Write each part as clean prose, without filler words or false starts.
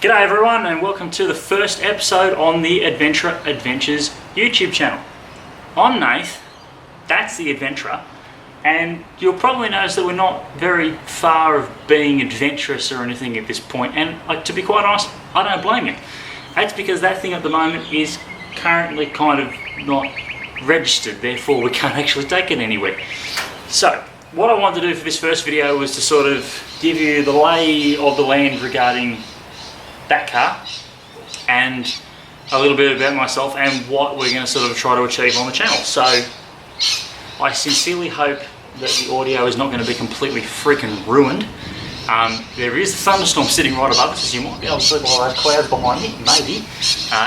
G'day everyone, and welcome to the first episode on the Adventra Adventures YouTube channel. I'm Nath, that's the Adventra, and you'll probably notice that we're not very far of being adventurous or anything at this point, and to be quite honest, I don't blame you. That's because that thing at the moment is currently kind of not registered, therefore we can't actually take it anywhere. So, what I wanted to do for this first video was to sort of give you the lay of the land regarding that car and a little bit about myself and what we're going to sort of try to achieve on the channel. So I sincerely hope that the audio is not going to be completely freaking ruined. There is a thunderstorm sitting right above us, as you might be able to see by those clouds behind me, maybe.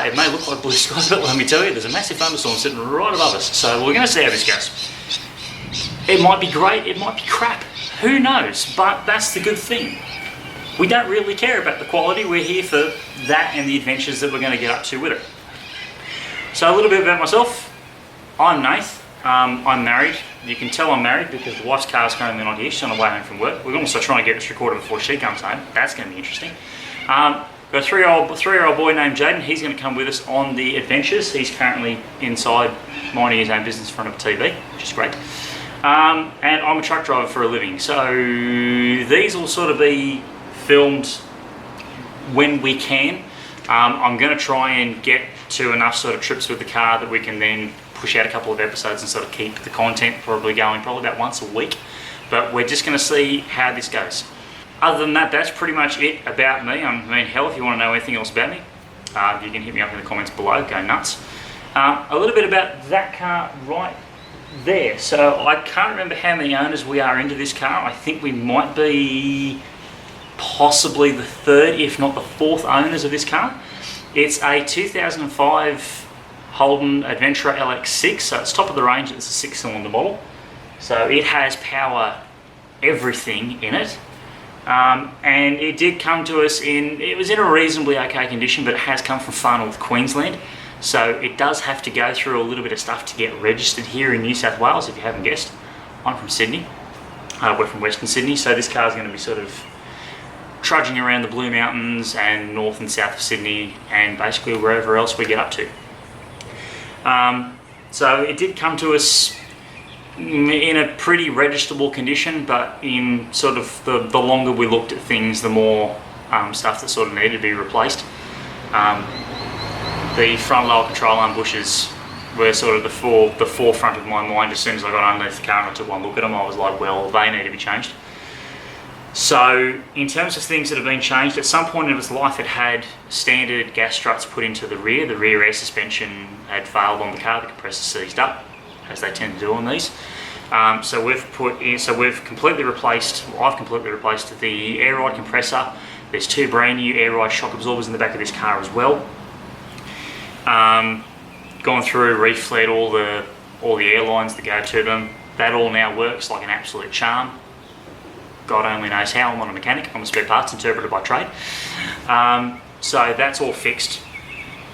It may look like blue skies, but let me tell you, there's a massive thunderstorm sitting right above us. So we're going to see how this goes. It might be great, it might be crap, who knows, but that's the good thing. We don't really care about the quality, we're here for that and the adventures that we're going to get up to with it. So a little bit about myself. I'm Nath, I'm married. You can tell I'm married because the wife's car is currently not here, she's on the way home from work. We're also trying to get this recorded before she comes home, that's going to be interesting. Got a three-year-old boy named Jaden. He's going to come with us on the adventures. He's currently inside minding his own business in front of a TV, which is great. And I'm a truck driver for a living, so these will sort of be filmed when we can. I'm going to try and get to enough sort of trips with the car that we can then push out a couple of episodes and sort of keep the content probably going about once a week, but we're just going to see how this goes. Other than that, that's pretty much it about me. I mean, hell, if you want to know anything else about me, you can hit me up in the comments below, go nuts. A little bit about that car right there. So I can't remember how many owners we are into this car. I think we might be possibly the third, if not the fourth owners of this car. It's a 2005 Holden Adventra LX6, so it's top of the range. It's a 6-cylinder model. So it has power everything in it. And it did come to us it was in a reasonably okay condition, but it has come from far north Queensland. So it does have to go through a little bit of stuff to get registered here in New South Wales, if you haven't guessed. I'm from Sydney. We're from Western Sydney, so this car is going to be sort of trudging around the Blue Mountains and north and south of Sydney and basically wherever else we get up to. So it did come to us in a pretty registerable condition, but in sort of the longer we looked at things, the more stuff that sort of needed to be replaced. The front lower control arm bushes were sort of the forefront of my mind. As soon as I got underneath the car and I took one look at them, I was like, well, they need to be changed. So in terms of things that have been changed, at some point in its life it had standard gas struts put into the rear air suspension had failed on the car, the compressor seized up, as they tend to do on these. So we've completely replaced, I've completely replaced the air ride compressor. There's two brand new air ride shock absorbers in the back of this car as well. Gone through, refled all the air lines that go to them. That all now works like an absolute charm. God only knows how. I'm not a mechanic, I'm a spare parts interpreter by trade. So that's all fixed.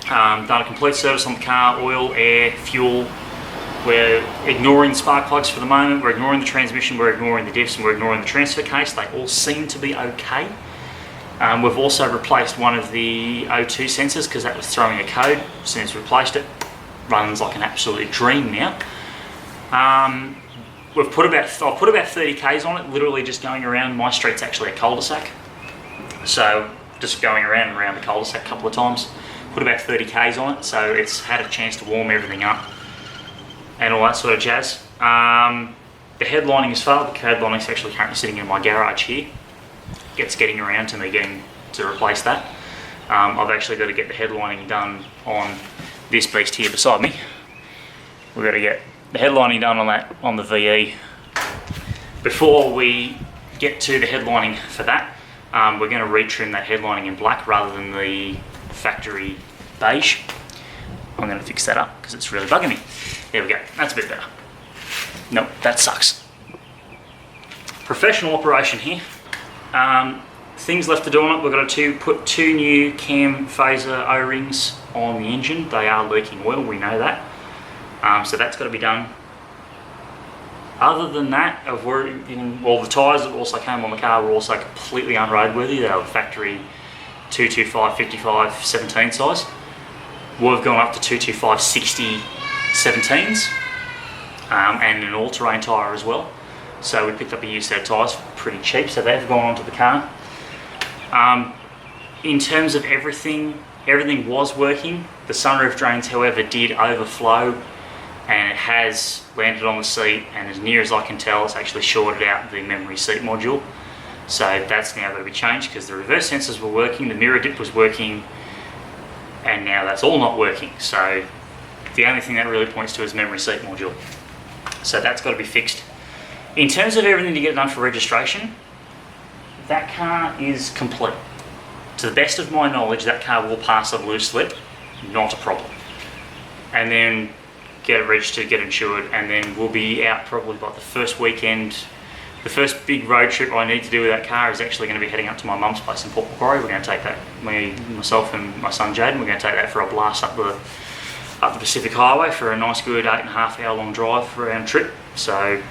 Done a complete service on the car, oil, air, fuel. We're ignoring the spark plugs for the moment, we're ignoring the transmission, we're ignoring the diffs, and we're ignoring the transfer case. They all seem to be okay. We've also replaced one of the O2 sensors because that was throwing a code. As soon as we replaced it, runs like an absolute dream now. I've put about 30 Ks on it, literally just going around. My street's actually a cul-de-sac, so just going around and around the cul-de-sac a couple of times. Put about 30 Ks on it, so it's had a chance to warm everything up and all that sort of jazz. The headlining is failed. The headlining is actually currently sitting in my garage here. It's getting around to me getting to replace that. I've actually got to get the headlining done on this beast here beside me. We've got to get the headlining done on the VE. Before we get to the headlining for that, we're going to retrim that headlining in black rather than the factory beige. I'm going to fix that up because it's really bugging me. There we go, that's a bit better. Nope, that sucks. Professional operation here. Things left to do on it, we've got to put two new cam phaser O-rings on the engine. They are leaking oil, we know that. So that's got to be done. Other than that, the tyres that also came on the car were also completely unroadworthy. They were factory 225 55 17 size. We've gone up to 225 60 17s and an all-terrain tyre as well. So we picked up a used set of tyres for pretty cheap, so they've gone onto the car. In terms of everything was working. The sunroof drains, however, did overflow, and it has landed on the seat, and as near as I can tell, it's actually shorted out the memory seat module. So that's now got to be changed, because the reverse sensors were working, the mirror dip was working, and now that's all not working. So the only thing that really points to is memory seat module. So that's got to be fixed. In terms of everything to get done for registration, that car is complete. To the best of my knowledge, that car will pass a blue slip, not a problem. And then get it registered, get insured, and then we'll be out probably by the first weekend. The first big road trip I need to do with that car is actually going to be heading up to my mum's place in Port Macquarie. We're going to take that, myself and my son Jaden, we're going to take that for a blast up the Pacific Highway for a nice good 8.5 hour long drive round trip. So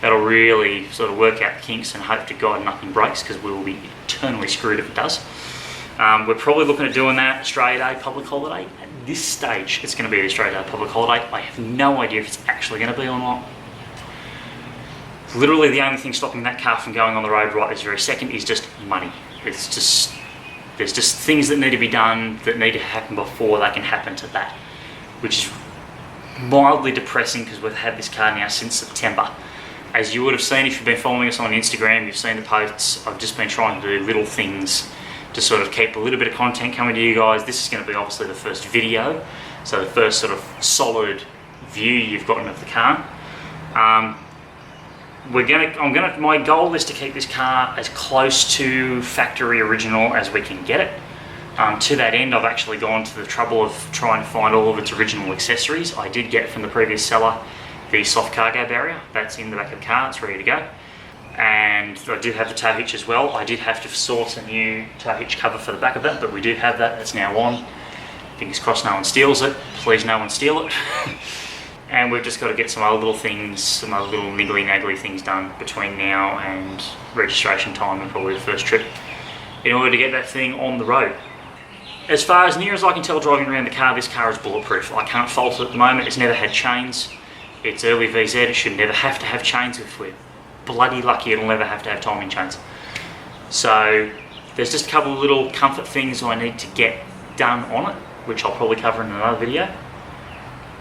that'll really sort of work out the kinks, and hope to God nothing breaks, because we will be eternally screwed if it does. We're probably looking at doing that Australia Day public holiday. At this stage, it's going to be the Australia Day public holiday. I have no idea if it's actually going to be or not. Literally the only thing stopping that car from going on the road right this very second is just money. There's just things that need to be done, that need to happen before they can happen to that, which is mildly depressing, because we've had this car now since September. As you would have seen if you've been following us on Instagram, you've seen the posts. I've just been trying to do little things to sort of keep a little bit of content coming to you guys. This is going to be obviously the first video, so the first sort of solid view you've gotten of the car. My goal is to keep this car as close to factory original as we can get it. To that end, I've actually gone to the trouble of trying to find all of its original accessories. I did get from the previous seller the soft cargo barrier. That's in the back of the car, it's ready to go. And I do have the tow hitch as well. I did have to source a new tow hitch cover for the back of that, but we do have that. That's now on. Fingers crossed no one steals it. Please no one steal it. And we've just got to get some other little things, some other little niggly-naggly things done between now and registration time, and probably the first trip, in order to get that thing on the road. As far as near as I can tell driving around the car, this car is bulletproof. I can't fault it at the moment. It's never had chains. It's early VZ. It should never have to have chains. If we're bloody lucky, it'll never have to have timing chains. So there's just a couple of little comfort things I need to get done on it, which I'll probably cover in another video.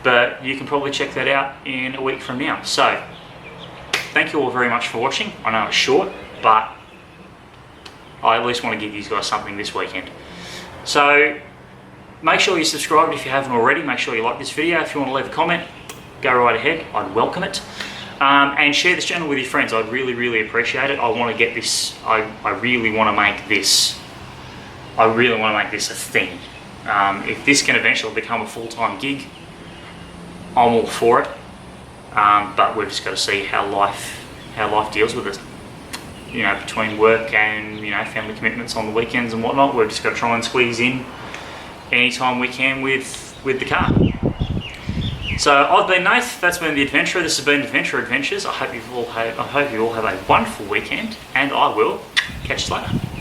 But you can probably check that out in a week from now. So thank you all very much for watching. I know it's short, but I at least want to give you guys something this weekend. So make sure you're subscribed if you haven't already. Make sure you like this video. If you want to leave a comment, go right ahead. I'd welcome it. And share this channel with your friends. I'd really appreciate it. I want to get this, I really want to make this a thing. If this can eventually become a full-time gig, I'm all for it. But we've just got to see how life deals with it. You know, between work and, you know, family commitments on the weekends and whatnot, we've just got to try and squeeze in anytime we can with the car. So I've been Nath, that's been The Adventurer, this has been Adventra Adventures. I hope you all have a wonderful weekend, and I will catch you later.